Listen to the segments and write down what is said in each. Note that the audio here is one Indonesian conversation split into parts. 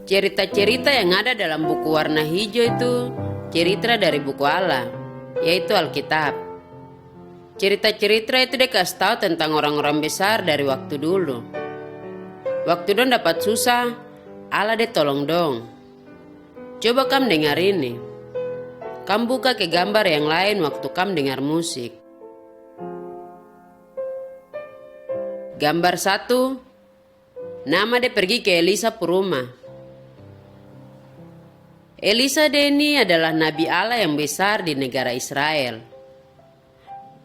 Cerita-cerita yang ada dalam buku warna hijau itu cerita dari buku Allah, yaitu Alkitab. Cerita-cerita itu dia kasih tahu tentang orang-orang besar dari waktu dulu. Waktu dong dapat susah, Allah dia tolong dong. Coba kamu dengar ini. Kamu buka ke gambar yang lain waktu kamu dengar musik. Gambar 1, nama dia pergi ke Elisa rumah. Elisa ini adalah nabi Allah yang besar di negara Israel.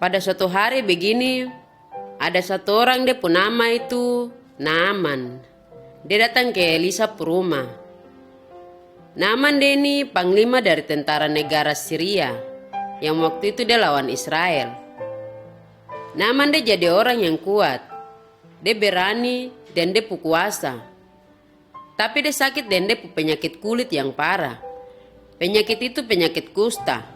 Pada suatu hari begini, ada satu orang dia pun nama itu Naaman. Dia datang ke Elisa rumah. Naaman dia ini panglima dari tentara negara Syria yang waktu itu dia lawan Israel. Naaman dia jadi orang yang kuat. Dia berani dan dia kuasa. Tapi dia sakit dan dia penyakit kulit yang parah. Penyakit itu penyakit kusta.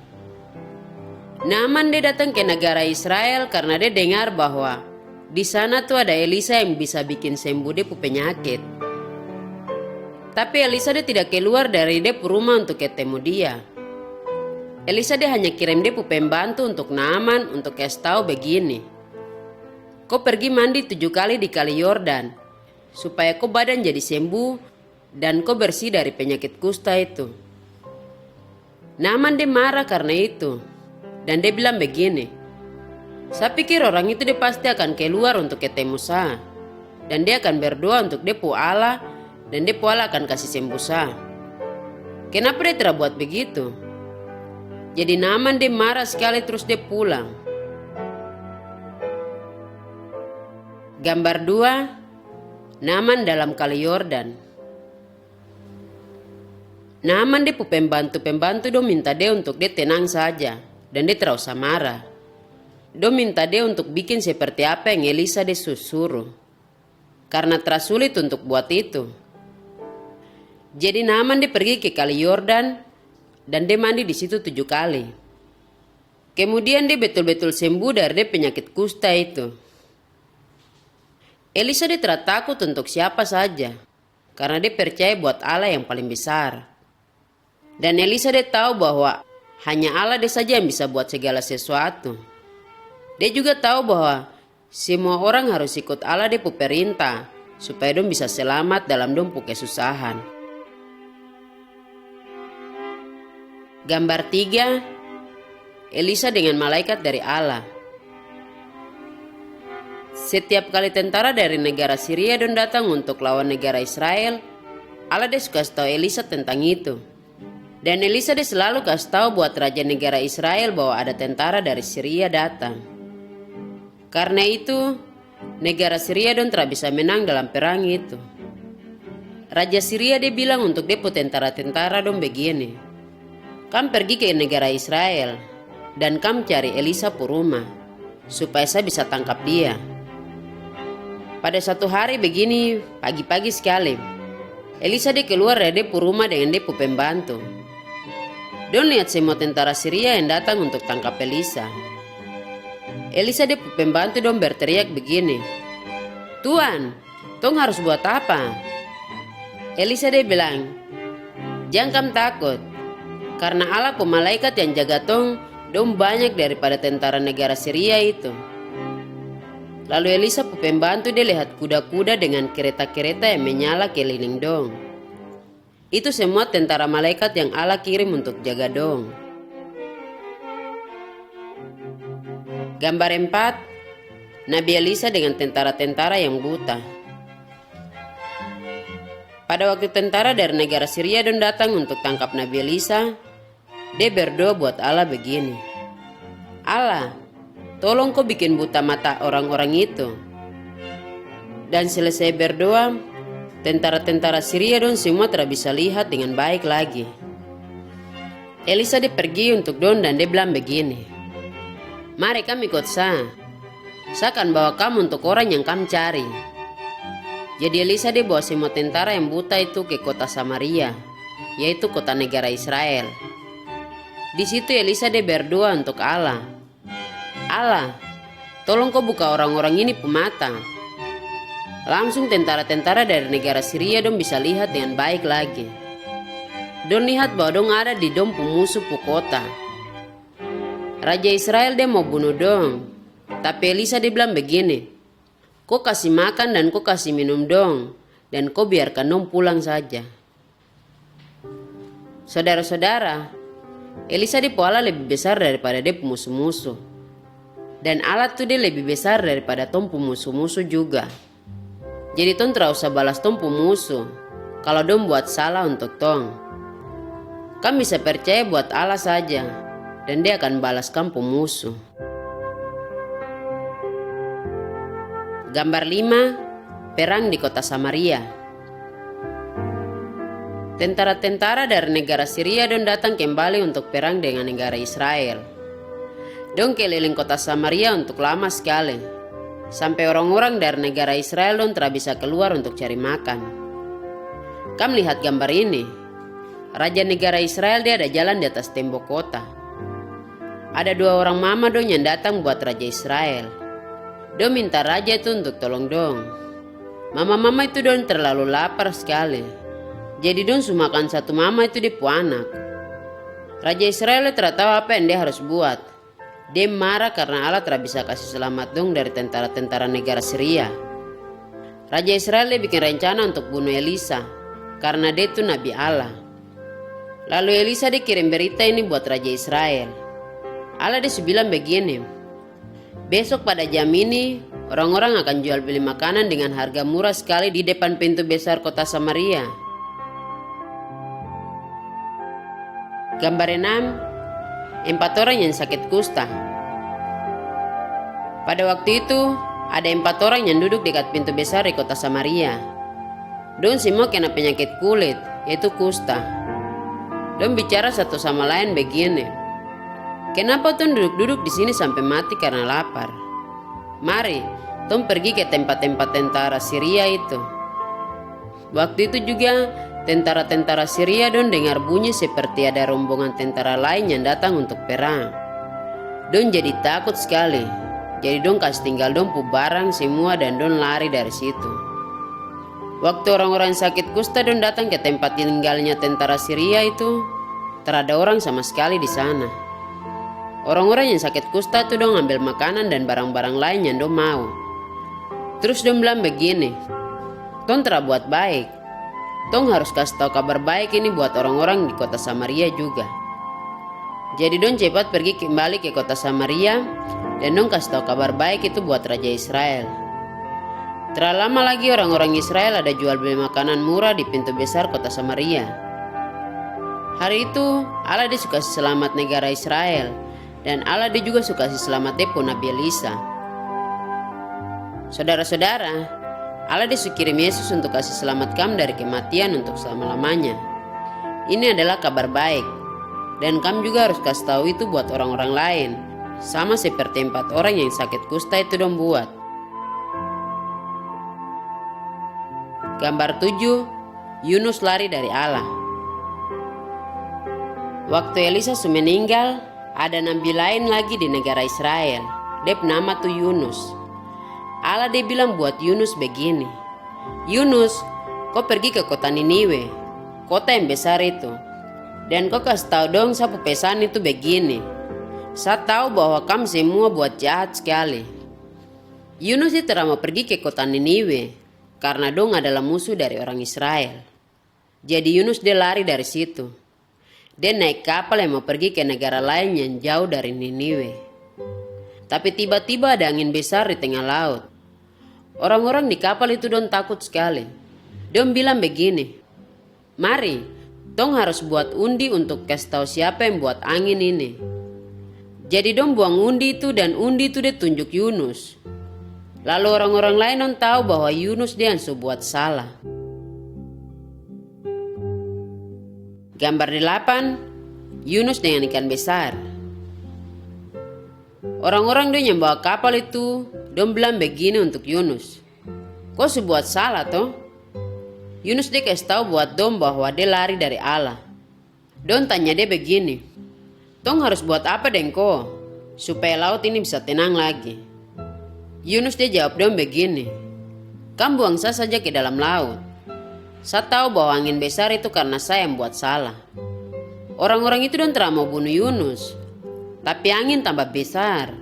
Naaman dia datang ke negara Israel karena dia dengar bahwa di sana tuh ada Elisa yang bisa bikin sembuh dia penyakit. Tapi Elisa dia tidak keluar dari dia rumah untuk ketemu dia. Elisa dia hanya kirim dia pembantu untuk Naaman untuk kasih tahu begini. Kau pergi mandi 7 kali di Kali Yordan supaya kau badan jadi sembuh dan kau bersih dari penyakit kusta itu. Naaman dia marah karena itu dan dia bilang begini. Saya pikir orang itu dia pasti akan keluar untuk ketemu saya dan dia akan berdoa untuk dia Allah dan dia Allah akan kasih sembuh saya. Kenapa dia tidak buat begitu? Jadi Naaman dia marah sekali terus dia pulang. Gambar 2, Naaman dalam Kali Yordan. Naaman dia pembantu-pembantu do minta dia untuk dia tenang saja dan dia tidak usah marah. Do minta dia untuk bikin seperti apa yang Elisa dia suruh. Karena tersulit untuk buat itu. Jadi Naaman dia pergi ke Kali Yordan dan dia mandi di situ 7 kali. Kemudian dia betul-betul sembuh dari dia penyakit kusta itu. Elisa dia tidak takut untuk siapa saja karena dia percaya buat Allah yang paling besar. Dan Elisa dia tahu bahwa hanya Allah dia saja yang bisa buat segala sesuatu. Dia juga tahu bahwa semua orang harus ikut Allah dia perintah supaya dong bisa selamat dalam dong kesusahan. Gambar 3, Elisa dengan malaikat dari Allah. Setiap kali tentara dari negara Syria dong datang untuk lawan negara Israel, Allah dia suka tahu Elisa tentang itu. Dan Elisa dia selalu kasih tahu buat raja negara Israel bahwa ada tentara dari Syria datang. Karena itu, negara Syria dong tidak bisa menang dalam perang itu. Raja Syria dia bilang untuk dia tentara-tentara dong begini. Kamu pergi ke negara Israel dan kamu cari Elisa rumah supaya saya bisa tangkap dia. Pada satu hari begini, pagi-pagi sekali, Elisa dia keluar dari rumah dengan dia pembantu. Don lihat semua tentara Syria yang datang untuk tangkap Elisa. Elisa dia pembantu don berteriak begini. Tuan, tong harus buat apa? Elisa dia bilang, jangan kamu takut. Karena Allah pemalaikat yang jaga tong, dong banyak daripada tentara negara Syria itu. Lalu Elisa pembantu dia lihat kuda-kuda dengan kereta-kereta yang menyala keliling dong. Itu semua tentara malaikat yang Allah kirim untuk jaga dong. Gambar 4, Nabi Elisa dengan tentara-tentara yang buta. Pada waktu tentara dari negara Syria dong datang untuk tangkap Nabi Elisa, dia berdoa buat Allah begini. Allah, tolong kau bikin buta mata orang-orang itu. Dan selesai berdoa, tentara-tentara Syria don semua tidak bisa lihat dengan baik lagi. Elisa dia pergi untuk don dan dia bilang begini. Mari kamu ikut saya. Saya akan bawa kamu untuk orang yang kamu cari. Jadi Elisa dia bawa semua tentara yang buta itu ke kota Samaria, yaitu kota negara Israel. Di situ Elisa dia berdoa untuk Allah. Allah, tolong kau buka orang-orang ini pemata. Langsung tentara-tentara dari negara Syria dong bisa lihat dengan baik lagi. Dong lihat bahwa dong ada di dong pemusuh kota. Raja Israel dia mau bunuh dong. Tapi Elisa dia bilang begini, kau kasih makan dan kau kasih minum dong, dan kau biarkan dong pulang saja. Saudara-saudara, Elisa dia Allah lebih besar daripada dia pemusuh-musuh. Dan Allah tuh dia lebih besar daripada tong pemusuh-musuh juga. Jadi tong tidak usah balas tong pemusuh kalau dong buat salah untuk tong. Kamu bisa percaya buat Allah saja, dan dia akan balaskan pemusuh. Gambar 5, perang di kota Samaria. Tentara-tentara dari negara Syria dong datang kembali untuk perang dengan negara Israel. Dong keliling kota Samaria untuk lama sekali. Sampai orang-orang dari negara Israel dong tidak bisa keluar untuk cari makan. Kamu lihat gambar ini. Raja negara Israel dia ada jalan di atas tembok kota. Ada 2 orang mama dong yang datang buat Raja Israel. Dong minta raja itu untuk tolong dong. Mama-mama itu dong terlalu lapar sekali. Jadi dong sumakan satu mama itu di anak. Raja Israel tidak tahu apa yang dia harus buat. Dia marah karena Allah tidak bisa kasih selamat dong dari tentara-tentara negara Syria. Raja Israel dia bikin rencana untuk bunuh Elisa karena dia itu nabi Allah. Lalu Elisa dikirim berita ini buat Raja Israel. Allah dia bilang begini, besok pada jam ini orang-orang akan jual beli makanan dengan harga murah sekali di depan pintu besar kota Samaria. Gambar 6, 4 orang yang sakit kusta. Pada waktu itu, ada 4 orang yang duduk dekat pintu besar di kota Samaria. Dong semua kena penyakit kulit, yaitu kusta. Dong bicara satu sama lain begini, kenapa tong duduk-duduk di sini sampai mati karena lapar? Mari, tong pergi ke tempat-tempat tentara Syria itu. Waktu itu juga tentara-tentara Syria dong dengar bunyi seperti ada rombongan tentara lain yang datang untuk perang. Dong jadi takut sekali. Jadi dong kasih tinggal dong pu barang semua dan dong lari dari situ. Waktu orang-orang sakit kusta dong datang ke tempat tinggalnya tentara Syria itu, tidak ada orang sama sekali di sana. Orang-orang yang sakit kusta itu dong ambil makanan dan barang-barang lain yang dong mau. Terus dong bilang begini, tong tidak buat baik. Tong harus kasih tahu kabar baik ini buat orang-orang di kota Samaria juga. Jadi dong cepat pergi kembali ke kota Samaria dan dong kasih tahu kabar baik itu buat Raja Israel. Tidak lama lagi orang-orang Israel ada jual beli makanan murah di pintu besar kota Samaria. Hari itu Allah dia suka selamat negara Israel dan Allah dia juga suka selamat depo Nabi Elisa. Saudara-saudara, Allah dia kirim Yesus untuk kasih selamat kamu dari kematian untuk selama-lamanya. Ini adalah kabar baik. Dan kamu juga harus kasih tahu itu buat orang-orang lain. Sama seperti 4 orang yang sakit kusta itu dong buat. Gambar 7, Yunus lari dari Allah. Waktu Elisa sudah meninggal, ada nabi lain lagi di negara Israel. Dia nama tuh Yunus. Allah dia bilang buat Yunus begini, Yunus, kau pergi ke kota Niniwe, kota yang besar itu, dan kau kasih tahu dong sapu pesan itu begini, saya tahu bahwa kamu semua buat jahat sekali. Yunus itu tidak mau pergi ke kota Niniwe karena dong adalah musuh dari orang Israel. Jadi Yunus dia lari dari situ. Dia naik kapal yang mau pergi ke negara lain yang jauh dari Niniwe. Tapi tiba-tiba ada angin besar di tengah laut. Orang-orang di kapal itu dong takut sekali. Dong bilang begini, mari, dong harus buat undi untuk kasih tahu siapa yang buat angin ini. Jadi dong buang undi itu dan undi itu dia tunjuk Yunus. Lalu orang-orang lain dong tahu bahwa Yunus dia yang buat salah. Gambar 8, Yunus dengan ikan besar. Orang-orang dia yang bawa kapal itu dong bilang begini untuk Yunus, kau buat salah toh? Yunus dia kasih tahu buat dong bahwa dia lari dari Allah. Dong tanya dia begini, tong harus buat apa deng kau supaya laut ini bisa tenang lagi? Yunus dia jawab dong begini, Kamu buang saya saja ke dalam laut. Saya tahu bahwa angin besar itu karena saya yang buat salah. Orang-orang itu dong telah mau bunuh Yunus, tapi angin tambah besar.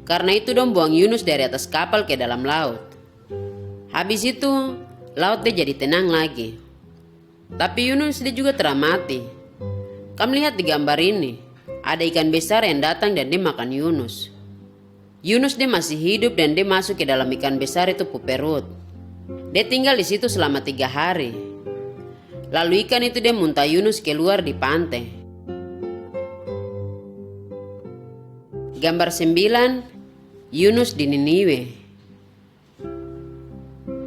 Karena itu dong buang Yunus dari atas kapal ke dalam laut. Habis itu laut dia jadi tenang lagi. Tapi Yunus dia juga telah mati. Kamu lihat di gambar ini, ada ikan besar yang datang dan dia makan Yunus. Yunus dia masih hidup dan dia masuk ke dalam ikan besar itu perut. Dia tinggal di situ selama 3 hari. Lalu ikan itu dia muntah Yunus keluar di pantai. Gambar 9, Yunus di Niniwe.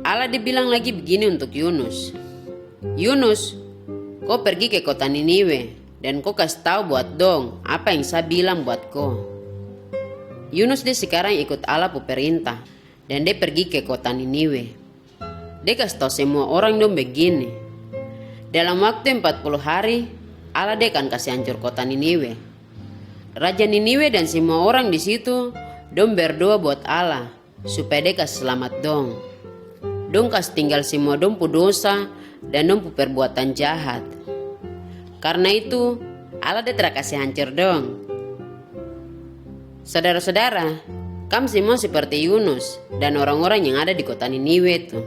Allah dibilang lagi begini untuk Yunus. Yunus, kau pergi ke kota Niniwe dan kau kasih tahu buat dong apa yang saya bilang buat kau. Yunus dia sekarang ikut Allah perintah dan dia pergi ke kota Niniwe. Dia kasih tahu semua orang dong begini. Dalam waktu 40 hari, Allah dia akan kasih hancur kota Niniwe. Raja Niniwe dan semua orang di situ dong berdoa buat Allah supaya dia kasih selamat dong. Dong kasih tinggal semua dong pu dosa dan dong pu perbuatan jahat. Karena itu Allah dia telah kasih hancur dong. Saudara-saudara, kamu semua seperti Yunus dan orang-orang yang ada di kota Niniwe itu.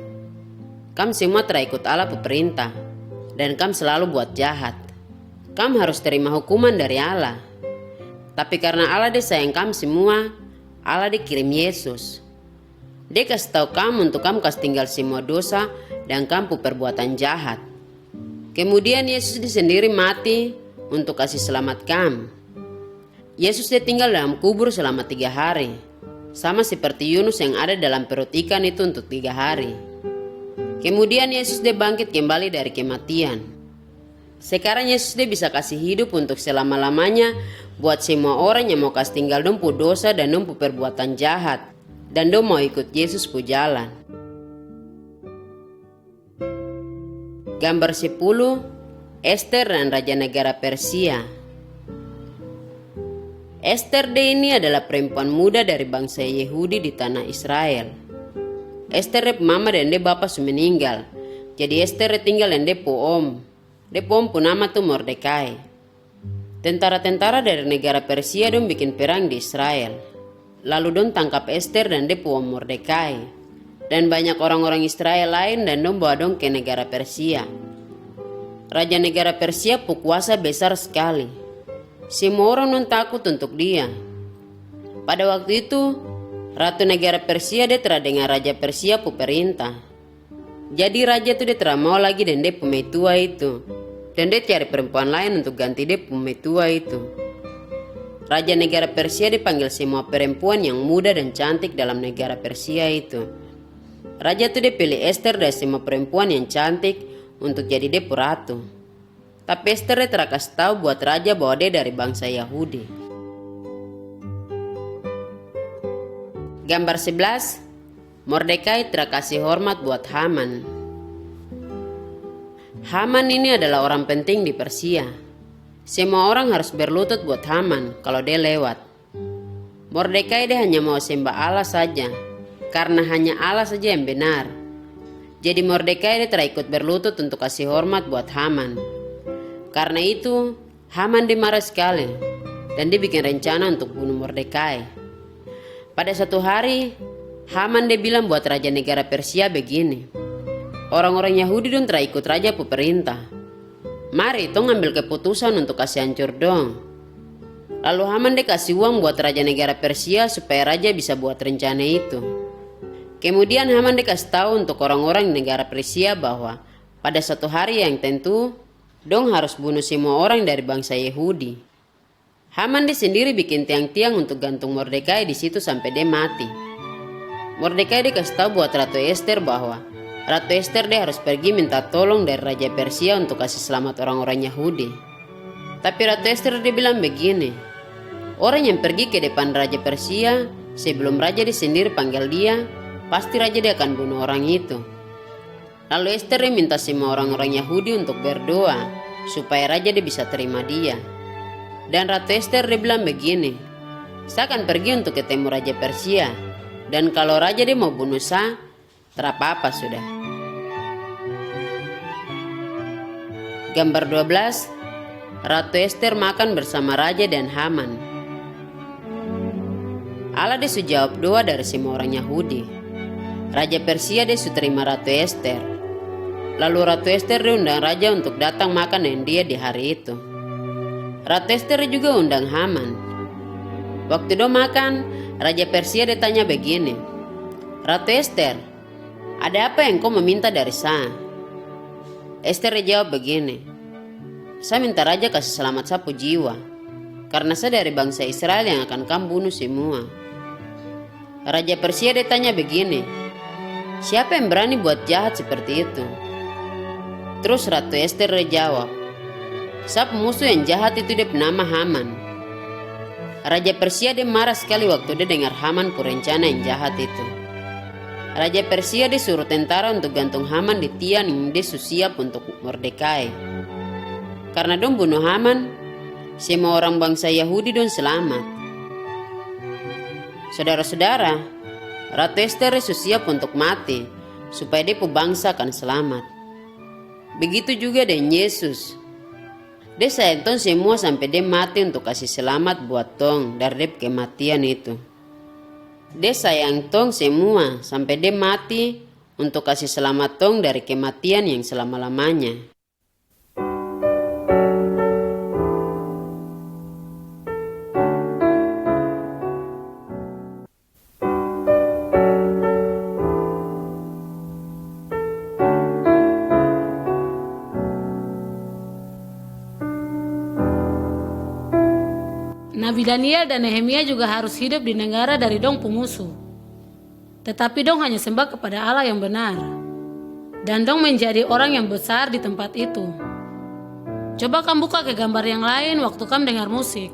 Kamu semua telah ikut Allah perintah dan kamu selalu buat jahat. Kamu harus terima hukuman dari Allah. Tapi karena Allah dia sayang kamu semua, Allah dia kirim Yesus. Dia kasih tahu kamu untuk kamu kasih tinggal semua dosa dan kamu perbuatan jahat. Kemudian Yesus dia sendiri mati untuk kasih selamat kamu. Yesus dia tinggal dalam kubur selama 3 hari. Sama seperti Yunus yang ada dalam perut ikan itu untuk 3 hari. Kemudian Yesus dia bangkit kembali dari kematian. Sekarang Yesus dia bisa kasih hidup untuk selama-lamanya buat semua orang yang mau kasih tinggal dong pu dosa dan dong pu perbuatan jahat. Dan dong mau ikut Yesus pu jalan. Gambar 10, Ester dan Raja Negara Persia. Ester ini adalah perempuan muda dari bangsa Yehudi di tanah Israel. Ester mama dan bapak sudah meninggal. Jadi Ester tinggal dan om. Om pun nama tuh Mordekai. Tentara-tentara dari negara Persia dong bikin perang di Israel. Lalu dong tangkap Ester dan om Mordekai. Dan banyak orang-orang Israel lain dan dong bawa dong ke negara Persia. Raja negara Persia kuasa besar sekali. Semua orang dong takut untuk dia. Pada waktu itu Ratu negara Persia dia telah dengar Raja Persia perintah. Jadi raja tuh dia telah mau lagi dan dia pemetua itu. Dan dia cari perempuan lain untuk ganti dia pemetua itu. Raja negara Persia dipanggil semua perempuan yang muda dan cantik dalam negara Persia itu. Raja tuh dia pilih Ester dari semua perempuan yang cantik untuk jadi dia ratu. Tapi Ester dia telah kasih tahu buat raja bahwa dia dari bangsa Yahudi. Gambar 11, Mordekai telah kasih hormat buat Haman. Haman ini adalah orang penting di Persia. Semua orang harus berlutut buat Haman kalau dia lewat. Mordekai dia hanya mau sembah Allah saja, karena hanya Allah saja yang benar. Jadi Mordekai dia telah ikut berlutut untuk kasih hormat buat Haman. Karena itu Haman dia marah sekali dan dia bikin rencana untuk bunuh Mordekai. Pada satu hari, Haman dia bilang buat raja negara Persia begini. Orang-orang Yahudi dong telah ikut raja perintah. Mari tong ambil keputusan untuk kasih hancur dong. Lalu Haman dia kasih uang buat raja negara Persia supaya raja bisa buat rencana itu. Kemudian Haman dia kasih tahu untuk orang-orang negara Persia bahwa pada satu hari yang tentu, dong harus bunuh semua orang dari bangsa Yehudi. Haman dia sendiri bikin tiang-tiang untuk gantung Mordekai di situ sampai dia mati. Mordekai dia kasih tahu buat Ratu Ester bahwa Ratu Ester dia harus pergi minta tolong dari Raja Persia untuk kasih selamat orang-orang Yahudi. Tapi Ratu Ester dia bilang begini, orang yang pergi ke depan Raja Persia sebelum Raja dia sendiri panggil dia, pasti Raja dia akan bunuh orang itu. Lalu Ester dia minta semua orang-orang Yahudi untuk berdoa supaya Raja dia bisa terima dia. Dan Ratu Ester dia bilang begini, saya akan pergi untuk ketemu Raja Persia. Dan kalau Raja dia mau bunuh saya, Terapa-apa sudah. Gambar 12, Ratu Ester makan bersama Raja dan Haman. Allah desu jawab doa dari semua orang Yahudi. Raja Persia desu terima Ratu Ester. Lalu Ratu Ester diundang Raja untuk datang makan dengan dia di hari itu. Ratu Ester juga undang Haman. Waktu do makan, Raja Persia ditanya begini, "Ratu Ester, ada apa yang kau meminta dari saya?" Ester jawab begini, "Saya minta Raja kasih selamat sapu jiwa, karena saya dari bangsa Israel yang akan kamu bunuh semua." Raja Persia ditanya begini, "Siapa yang berani buat jahat seperti itu?" Terus Ratu Ester jawab, "Saya musuh yang jahat itu dia bernama Haman." Raja Persia dia marah sekali waktu dia dengar Haman rencana yang jahat itu. Raja Persia disuruh tentara untuk gantung Haman di tiang yang dia siap untuk Mordekai. Karena dong bunuh Haman, semua orang bangsa Yahudi dong selamat. Saudara-saudara, Ratu Ester siap untuk mati supaya dia bangsa akan selamat. Begitu juga dengan Yesus. Dia sayang tong semua sampai dia mati untuk kasih selamat buat tong dari kematian itu. Dia sayang tong semua sampai dia mati untuk kasih selamat tong dari kematian yang selama-lamanya. Nabi Daniel dan Nehemia juga harus hidup di negara dari dong pemusuh. Tetapi dong hanya sembah kepada Allah yang benar. Dan dong menjadi orang yang besar di tempat itu. Coba kamu buka ke gambar yang lain waktu kamu dengar musik.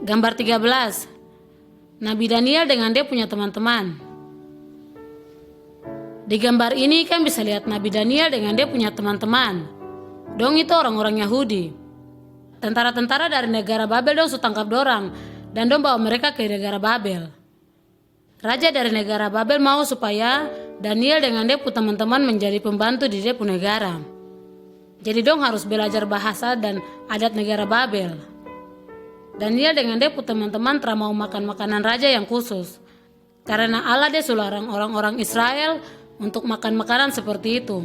Gambar 13. Nabi Daniel dengan dia punya teman-teman. Di gambar ini kan bisa lihat Nabi Daniel dengan dia punya teman-teman. Dong itu orang-orang Yahudi. Tentara-tentara dari negara Babel dong tangkap dorang dan dong bawa mereka ke negara Babel. Raja dari negara Babel mau supaya Daniel dengan dia teman-teman menjadi pembantu di dia negara. Jadi dong harus belajar bahasa dan adat negara Babel. Daniel dengan dia teman-teman telah mau makan makanan raja yang khusus. Karena Allah dia sularang orang-orang Israel untuk makan makanan seperti itu.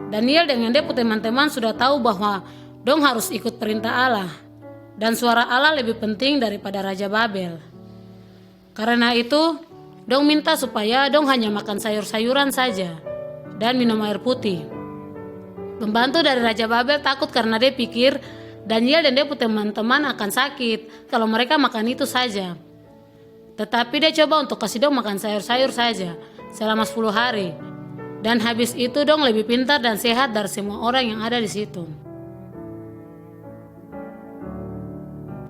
Daniel dengan dia teman-teman sudah tahu bahwa dong harus ikut perintah Allah, dan suara Allah lebih penting daripada Raja Babel. Karena itu, dong minta supaya dong hanya makan sayur-sayuran saja, dan minum air putih. Pembantu dari Raja Babel takut karena dia pikir Daniel dan dia teman-teman akan sakit kalau mereka makan itu saja. Tetapi dia coba untuk kasih dong makan sayur-sayur saja selama 10 hari. Dan habis itu dong lebih pintar dan sehat dari semua orang yang ada di situ.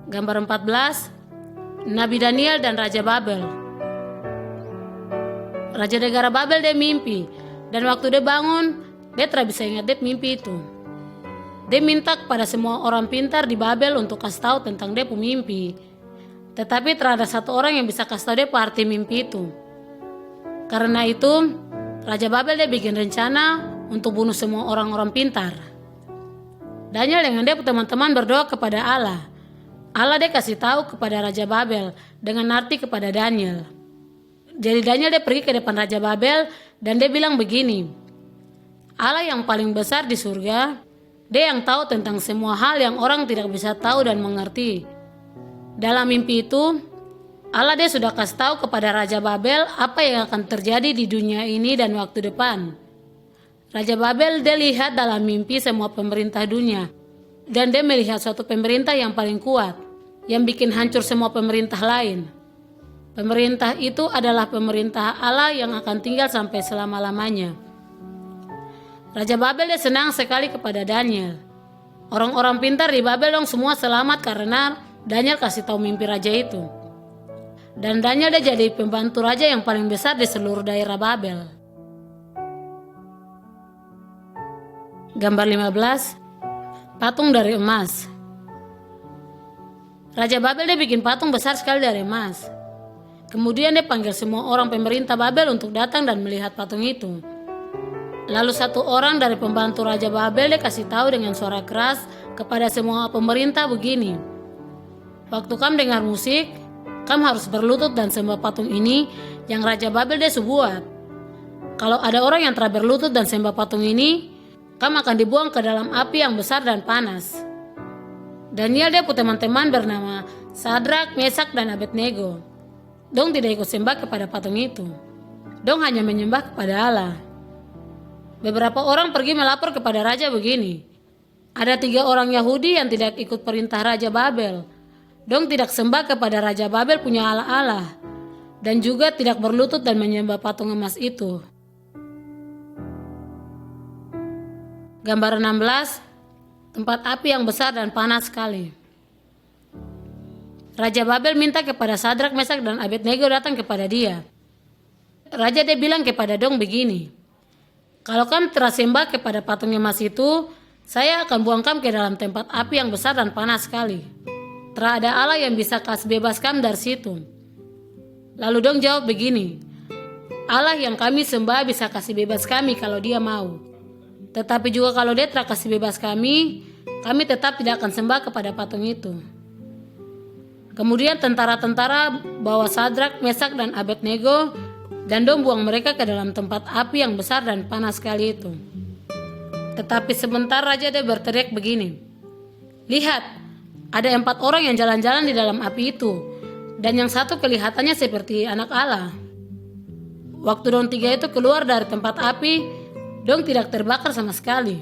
Gambar 14, Nabi Daniel dan Raja Babel. Raja negara Babel dia mimpi, dan waktu dia bangun, dia tidak bisa ingat dia mimpi itu. Dia minta kepada semua orang pintar di Babel untuk kasih tahu tentang dia mimpi. Tetapi tidak ada satu orang yang bisa kasih tahu dia arti mimpi itu. Karena itu, Raja Babel dia bikin rencana untuk bunuh semua orang-orang pintar. Daniel dengan dia teman-teman berdoa kepada Allah. Allah dia kasih tahu kepada Raja Babel dengan arti kepada Daniel. Jadi Daniel dia pergi ke depan Raja Babel dan dia bilang begini, Allah yang paling besar di surga, dia yang tahu tentang semua hal yang orang tidak bisa tahu dan mengerti. Dalam mimpi itu, Allah dia sudah kasih tahu kepada Raja Babel apa yang akan terjadi di dunia ini dan waktu depan. Raja Babel dia lihat dalam mimpi semua pemerintah dunia, dan dia melihat suatu pemerintah yang paling kuat, yang bikin hancur semua pemerintah lain. Pemerintah itu adalah pemerintah Allah yang akan tinggal sampai selama-lamanya. Raja Babel dia senang sekali kepada Daniel. Orang-orang pintar di Babel dong semua selamat karena Daniel kasih tahu mimpi raja itu. Dan Daniel dia jadi pembantu raja yang paling besar di seluruh daerah Babel. Gambar 15, patung dari emas. Raja Babel dia bikin patung besar sekali dari emas. Kemudian dia panggil semua orang pemerintah Babel untuk datang dan melihat patung itu. Lalu satu orang dari pembantu Raja Babel dia kasih tahu dengan suara keras kepada semua pemerintah begini. Waktu kamu dengar musik, kamu harus berlutut dan sembah patung ini yang Raja Babel dia buat. Kalau ada orang yang telah berlutut dan sembah patung ini, kamu akan dibuang ke dalam api yang besar dan panas. Daniel dia punya teman-teman bernama Sadrak, Mesak, dan Abednego. Dong tidak ikut sembah kepada patung itu. Dong hanya menyembah kepada Allah. Beberapa orang pergi melapor kepada raja begini. Ada 3 orang Yahudi yang tidak ikut perintah Raja Babel. Dong tidak sembah kepada Raja Babel punya Allah-Allah. Dan juga tidak berlutut dan menyembah patung emas itu. Gambar 16. Tempat api yang besar dan panas sekali. Raja Babel minta kepada Sadrak, Mesak, dan Abednego datang kepada dia. Raja dia bilang kepada dong begini. Kalau kamu tersembah kepada patung emas itu, saya akan buang kamu ke dalam tempat api yang besar dan panas sekali. Terada Allah yang bisa kasih bebas kamu dari situ. Lalu dong jawab begini. Allah yang kami sembah bisa kasih bebas kami kalau dia mau. Tetapi juga kalau dia tidak kasih bebas kami tetap tidak akan sembah kepada patung itu. Kemudian tentara-tentara bawa Sadrak, Mesak, dan Abednego dan dong buang mereka ke dalam tempat api yang besar dan panas sekali itu. Tetapi sebentar raja dia berteriak begini. Lihat, ada 4 orang yang jalan-jalan di dalam api itu, dan yang satu kelihatannya seperti anak Allah. Waktu dong 3 itu keluar dari tempat api, dong tidak terbakar sama sekali.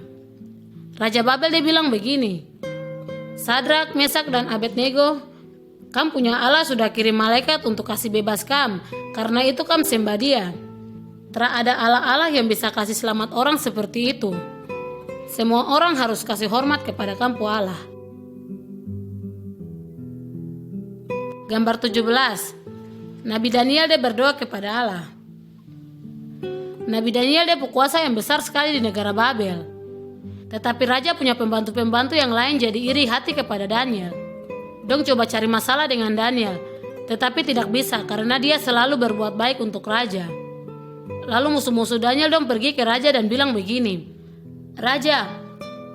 Raja Babel dia bilang begini. Sadrak, Mesak, dan Abednego, kamu punya Allah sudah kirim malaikat untuk kasih bebas kamu, karena itu kamu sembah dia. Tidak ada Allah-Allah yang bisa kasih selamat orang seperti itu. Semua orang harus kasih hormat kepada kamu Allah. Gambar 17. Nabi Daniel dia berdoa kepada Allah. Nabi Daniel dia berkuasa yang besar sekali di negara Babel. Tetapi raja punya pembantu-pembantu yang lain jadi iri hati kepada Daniel. Dong coba cari masalah dengan Daniel, tetapi tidak bisa karena dia selalu berbuat baik untuk raja. Lalu musuh-musuh Daniel dong pergi ke raja dan bilang begini. Raja,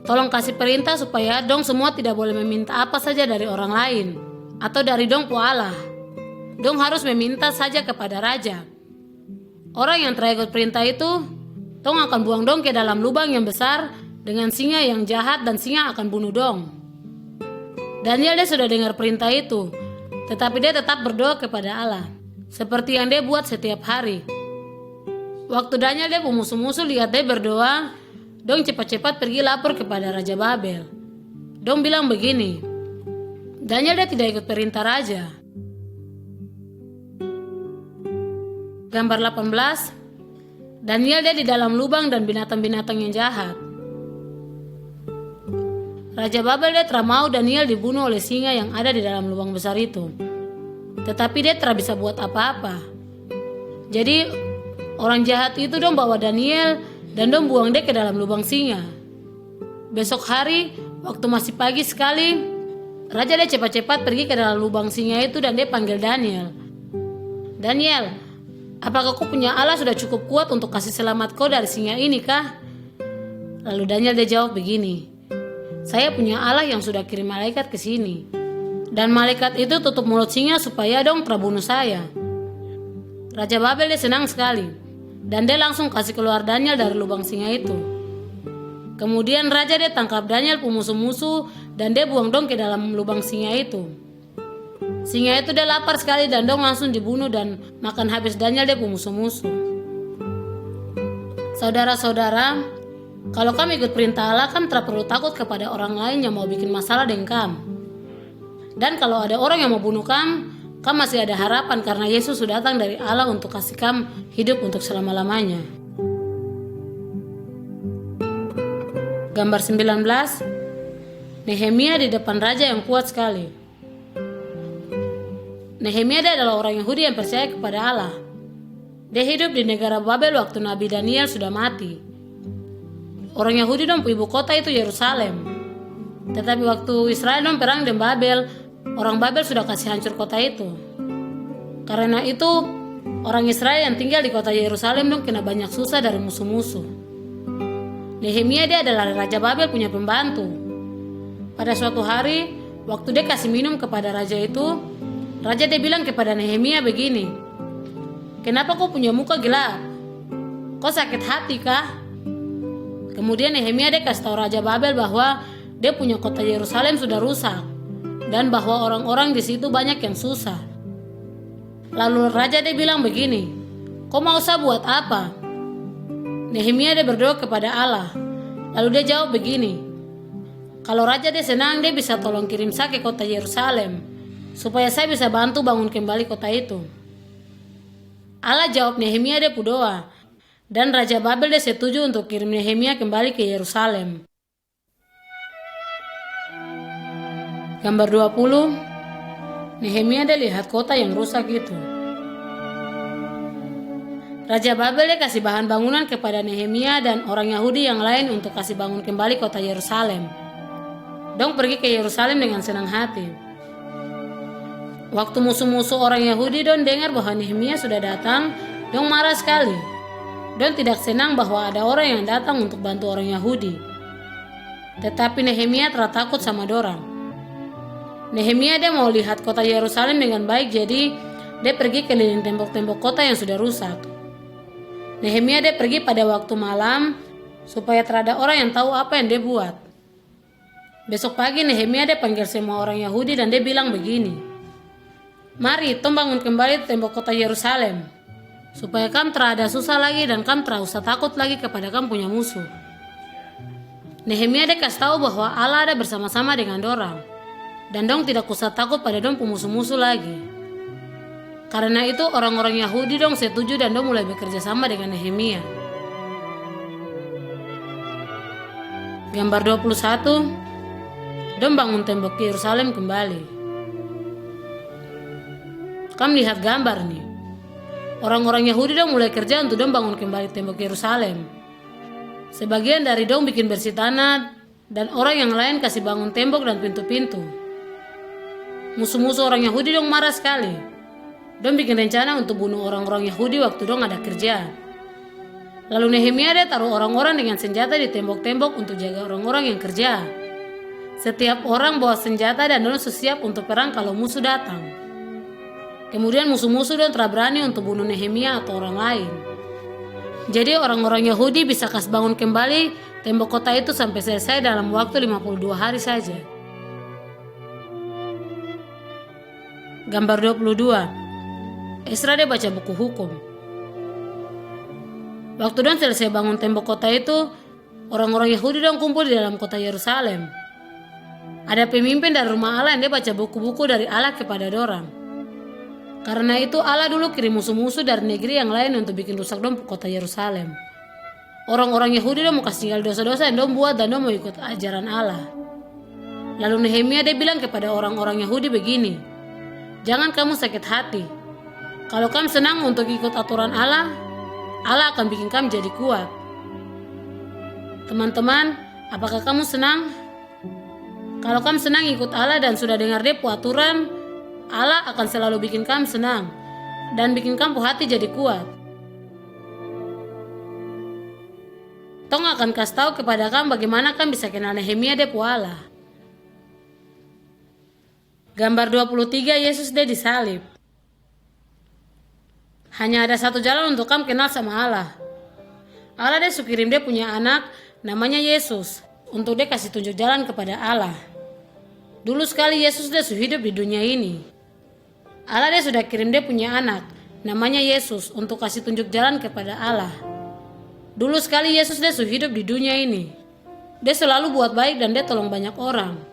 tolong kasih perintah supaya dong semua tidak boleh meminta apa saja dari orang lain atau dari dong Allah. Dong harus meminta saja kepada raja. Orang yang terikut perintah itu, dong akan buang dong ke dalam lubang yang besar dengan singa yang jahat dan singa akan bunuh dong. Daniel dia sudah dengar perintah itu, tetapi dia tetap berdoa kepada Allah, seperti yang dia buat setiap hari. Waktu Daniel dia musuh-musuh lihat dia berdoa, dong cepat-cepat pergi lapor kepada Raja Babel. Dong bilang begini, Daniel dia tidak ikut perintah raja. Gambar 18. Daniel dia di dalam lubang dan binatang-binatang yang jahat. Raja Babel dia tidak mau Daniel dibunuh oleh singa yang ada di dalam lubang besar itu. Tetapi dia tidak bisa buat apa-apa. Jadi orang jahat itu dong bawa Daniel dan dong buang dia ke dalam lubang singa. Besok hari waktu masih pagi sekali, raja dia cepat-cepat pergi ke dalam lubang singa itu dan dia panggil Daniel. Daniel, apakah kau punya Allah sudah cukup kuat untuk kasih selamat kau dari singa ini kah? Lalu Daniel dia jawab begini. Saya punya Allah yang sudah kirim malaikat ke sini. Dan malaikat itu tutup mulut singa supaya dong terbunuh saya. Raja Babel dia senang sekali. Dan dia langsung kasih keluar Daniel dari lubang singa itu. Kemudian raja dia tangkap Daniel musuh-musuh dan dia buang dong ke dalam lubang singa itu. Singa itu dia lapar sekali dan dong langsung dibunuh dan makan habis Daniel dia musuh-musuh. Saudara-saudara, kalau kamu ikut perintah Allah, kamu tidak perlu takut kepada orang lain yang mau bikin masalah dengan kamu. Dan kalau ada orang yang mau bunuh kamu, kamu masih ada harapan karena Yesus sudah datang dari Allah untuk kasih kamu hidup untuk selama-lamanya. Gambar 19. Nehemia di depan raja yang kuat sekali. Nehemia dia adalah orang Yahudi yang percaya kepada Allah. Dia hidup di negara Babel waktu Nabi Daniel sudah mati. Orang Yahudi dong ibu kota itu Yerusalem. Tetapi waktu Israel dong perang dengan Babel, orang Babel sudah kasih hancur kota itu. Karena itu orang Israel yang tinggal di kota Yerusalem dong kena banyak susah dari musuh-musuh. Nehemia dia adalah Raja Babel punya pembantu. Pada suatu hari, waktu dia kasih minum kepada raja itu, raja dia bilang kepada Nehemia begini, "Kenapa kau punya muka gelap? Kau sakit hati kah?" Kemudian Nehemia dia kasih tahu Raja Babel bahwa dia punya kota Yerusalem sudah rusak dan bahwa orang-orang di situ banyak yang susah. Lalu raja dia bilang begini, "Kau mau saya buat apa?" Nehemia dia berdoa kepada Allah. Lalu dia jawab begini, "Kalau raja dia senang, dia bisa tolong kirim saya ke kota Yerusalem supaya saya bisa bantu bangun kembali kota itu." Allah jawab Nehemia dia doa, dan Raja Babel dia setuju untuk kirim Nehemia kembali ke Yerusalem. Gambar 20, Nehemia dia lihat kota yang rusak itu. Raja Babel dia kasih bahan bangunan kepada Nehemia dan orang Yahudi yang lain untuk kasih bangun kembali kota Yerusalem. Dong pergi ke Yerusalem dengan senang hati. Waktu musuh-musuh orang Yahudi dong dengar bahwa Nehemia sudah datang, dong marah sekali. Dong tidak senang bahwa ada orang yang datang untuk bantu orang Yahudi. Tetapi Nehemia takut sama dorang. Nehemia dia mau lihat kota Yerusalem dengan baik, jadi dia pergi keliling tembok-tembok kota yang sudah rusak. Nehemia dia pergi pada waktu malam supaya terada orang yang tahu apa yang dia buat. Besok pagi Nehemia dia panggil semua orang Yahudi dan dia bilang begini, "Mari, tong bangun kembali tembok kota Yerusalem, supaya kam terada susah lagi dan kam terada usah takut lagi kepada kam punya musuh." Nehemia dia kasih tahu bahwa Allah ada bersama-sama dengan dorang, dan dong tidak usah takut pada dong musuh-musuh lagi. Karena itu orang-orang Yahudi dong setuju dan dong mulai bekerja sama dengan Nehemia. Gambar 21, dong bangun tembok Yerusalem kembali. Kam lihat gambar nih. Orang-orang Yahudi dong mulai kerja untuk dong bangun kembali tembok Yerusalem. Sebagian dari dong bikin bersih tanah dan orang yang lain kasih bangun tembok dan pintu-pintu. Musuh-musuh orang Yahudi dong marah sekali. Dong bikin rencana untuk bunuh orang-orang Yahudi waktu dong ada kerja. Lalu Nehemia dia taruh orang-orang dengan senjata di tembok-tembok untuk jaga orang-orang yang kerja. Setiap orang bawa senjata dan dong siap untuk perang kalau musuh datang. Kemudian musuh-musuh dong telah berani untuk bunuh Nehemia atau orang lain. Jadi orang-orang Yahudi bisa kasih bangun kembali tembok kota itu sampai selesai dalam waktu 52 hari saja. Gambar 22, Esra dia baca buku hukum. Waktu dong selesai bangun tembok kota itu, orang-orang Yahudi dong kumpul di dalam kota Yerusalem. Ada pemimpin dari rumah Allah yang dia baca buku-buku dari Allah kepada dorang. Karena itu Allah dulu kirim musuh-musuh dari negeri yang lain untuk bikin rusak dong kota Yerusalem. Orang-orang Yahudi dong mau kasih tinggal dosa-dosa yang dong buat dan dong mau ikut ajaran Allah. Lalu Nehemia dia bilang kepada orang-orang Yahudi begini, "Jangan kamu sakit hati. Kalau kamu senang untuk ikut aturan Allah, Allah akan bikin kamu jadi kuat." Teman-teman, apakah kamu senang? Kalau kamu senang ikut Allah dan sudah dengar dia aturan, Allah akan selalu bikin kamu senang dan bikin kamu hati jadi kuat. Tong akan kasih tahu kepada kamu bagaimana kamu bisa kenal Nehemia dia Allah. Gambar 23, Yesus dia disalib. Hanya ada satu jalan untuk kamu kenal sama Allah. Allah dia kirim dia punya anak namanya Yesus untuk dia kasih tunjuk jalan kepada Allah. Dulu sekali Yesus dia hidup di dunia ini. Allah dia sudah kirim dia punya anak namanya Yesus untuk kasih tunjuk jalan kepada Allah. Dulu sekali Yesus dia hidup di dunia ini. Dia selalu buat baik dan dia tolong banyak orang.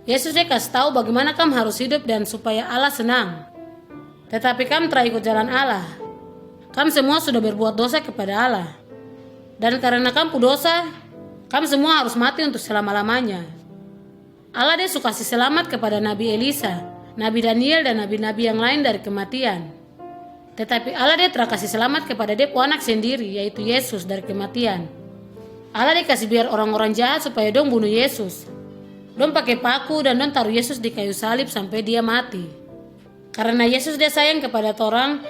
Yesus dia kasih tahu bagaimana kamu harus hidup dan supaya Allah senang. Tetapi kamu telah ikut jalan Allah. Kamu semua sudah berbuat dosa kepada Allah. Dan karena kamu dosa, kamu semua harus mati untuk selama-lamanya. Allah dia suka kasih selamat kepada Nabi Elisa, Nabi Daniel dan nabi-nabi yang lain dari kematian. Tetapi Allah dia telah kasih selamat kepada dia anak sendiri, yaitu Yesus dari kematian. Allah dia kasih biar orang-orang jahat supaya dong bunuh Yesus. Dong pakai paku dan dong taruh Yesus di kayu salib sampai dia mati. Karena Yesus dia sayang kepada torang,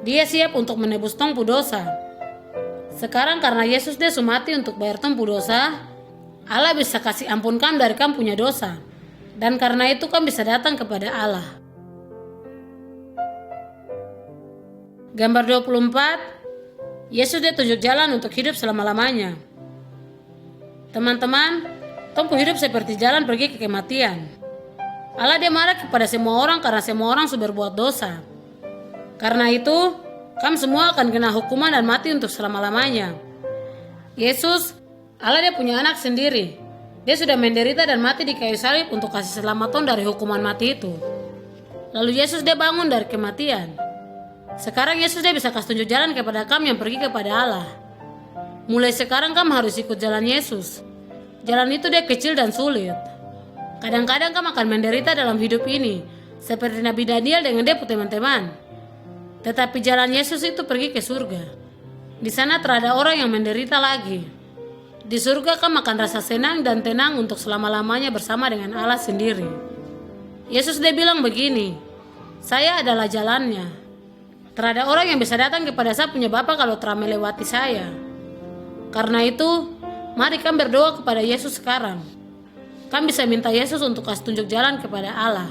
dia siap untuk menebus tong pu dosa. Sekarang karena Yesus dia su mati untuk bayar tong pu dosa, Allah bisa kasih ampun kam dari kam punya dosa. Dan karena itu kam bisa datang kepada Allah. Gambar 24, Yesus dia tunjuk jalan untuk hidup selama-lamanya. Teman-teman, tong pu hidup seperti jalan pergi ke kematian. Allah dia marah kepada semua orang karena semua orang sudah berbuat dosa. Karena itu, kam semua akan kena hukuman dan mati untuk selama-lamanya. Yesus, Allah dia punya anak sendiri. Dia sudah menderita dan mati di kayu salib untuk kasih selamat dari hukuman mati itu. Lalu Yesus dia bangun dari kematian. Sekarang Yesus dia bisa kasih tunjuk jalan kepada kami yang pergi kepada Allah. Mulai sekarang kamu harus ikut jalan Yesus. Jalan itu dia kecil dan sulit. Kadang-kadang kamu akan menderita dalam hidup ini, seperti Nabi Daniel dengan dia teman-teman. Tetapi jalan Yesus itu pergi ke surga. Di sana terada orang yang menderita lagi. Di surga kamu akan rasa senang dan tenang untuk selama-lamanya bersama dengan Allah sendiri. Yesus dia bilang begini, saya adalah jalannya. Terada orang yang bisa datang kepada saya punya Bapa kalau telah melewati saya. Karena itu, mari kami berdoa kepada Yesus sekarang. Kami bisa minta Yesus untuk kasih tunjuk jalan kepada Allah.